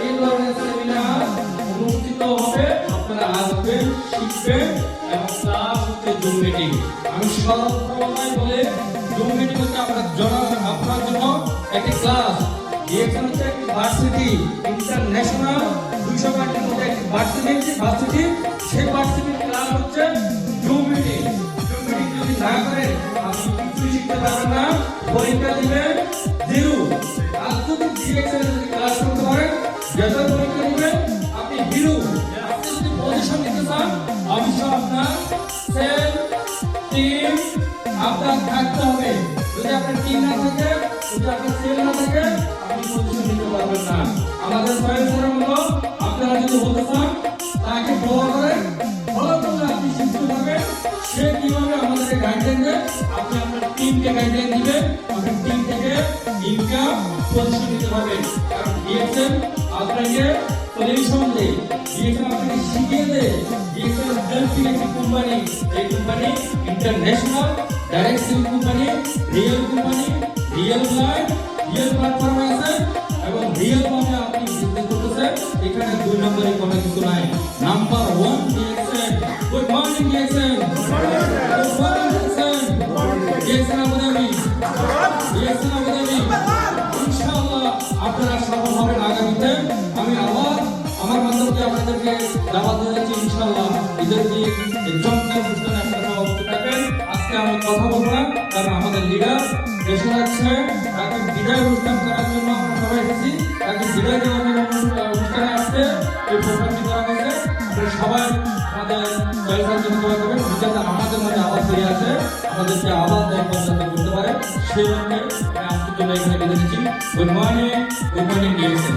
এই ধরনের সেমিনার অনুষ্ঠিত হবে, আপনারা আসবেন, শিখবেন এবং ক্লাস হচ্ছে জুম মিটিং। আমি সর্বদাই বলে জুম মিটিং হচ্ছে আপনার জন্য একটি ক্লাস। ডিএক্সএন হচ্ছে একটি ভার্সিটি, ইন্টারন্যাশনাল 200 কান্ট্রির মধ্যে একটি ভার্সিটি। সেই ভার্সিটির ক্লাস হচ্ছে জুম মিটিং। জুম মিটিং যদি না করেন আপনি কিছুই শিখতে পারবেন না, পরীক্ষা দিবেন জিরো। আর যদি ডিএক্সএন যদি ক্লাস করতে পারেন, যেটা পরীক্ষা দিবেন আপনি জিরো। আপনি যদি পজিশন নিতে চান অবশ্যই আপনার সেল টিম আপনার থাকতে হবে। যদি আপনার টিম না থাকে, যদি আপনার সেল না থাকে, আপনি পজিশন নিতে পারবেন না। আমাদের সহায়তার মূল্য আপনারা যদি বলতে চান তাকে ফলো করেন, ফলো করলে আপনি শিখতে পারবেন সে কিভাবে আমাদেরকে গাইডলাইন দেয়। আপনি আপনার টিমকে গাইডলাইন দিবেন, আপনার টিম থেকে ইনকাম পজিশন নিতে পারবেন। কারণ ডিএক্সএন আপনাকে সলিউশন দেয়, ডিএক্সএন আপনাকে শিখিয়ে দেয়। ডিএক্সএন হেল্পিং একটি কোম্পানি, এই company international direct sale company, real company, real client, real প্ল্যাটফর্মে আছে এবং রিয়েল ভাবে আপনি বিজনেস করতেছেন। এখানে দুই নম্বরে কোনো কিছু নাই। Number 1 DXN. Good morning DXN. Good morning DXN. DXN Abu Dhabi. DXN Abu Dhabi. ইনশাআল্লাহ আপনারা সফল হবেন আগামীতে। আমি আবার আমার মাধ্যমে আপনাদেরকে দাওয়াত দিচ্ছি ইনশাআল্লাহ। ঈদের দিন জমজমাট অনুষ্ঠানে আপনারা উপস্থিত থাকবেন। আজকে আমি কথা বলবো না, কারণ আমাদের লিডার দেশে যাচ্ছে, তাকে বিদায় অনুষ্ঠান করার জন্য আমরা সবাই এসেছি। তাকে বিদায় দেওয়ার জন্য অনুষ্ঠানে আসছে, এই প্রোগ্রামটি করা হয়েছে। আপনারা সবাই আমাদের জয়সার জন্য দোয়া করবেন, যাতে আমাদের মধ্যে আবার ফিরে আসে, আমাদেরকে আবার দেখভাল যাতে করতে পারে। সেই জন্য আমি আজকের জন্য এখানে বেঁধে দিচ্ছি। Good morning DXN.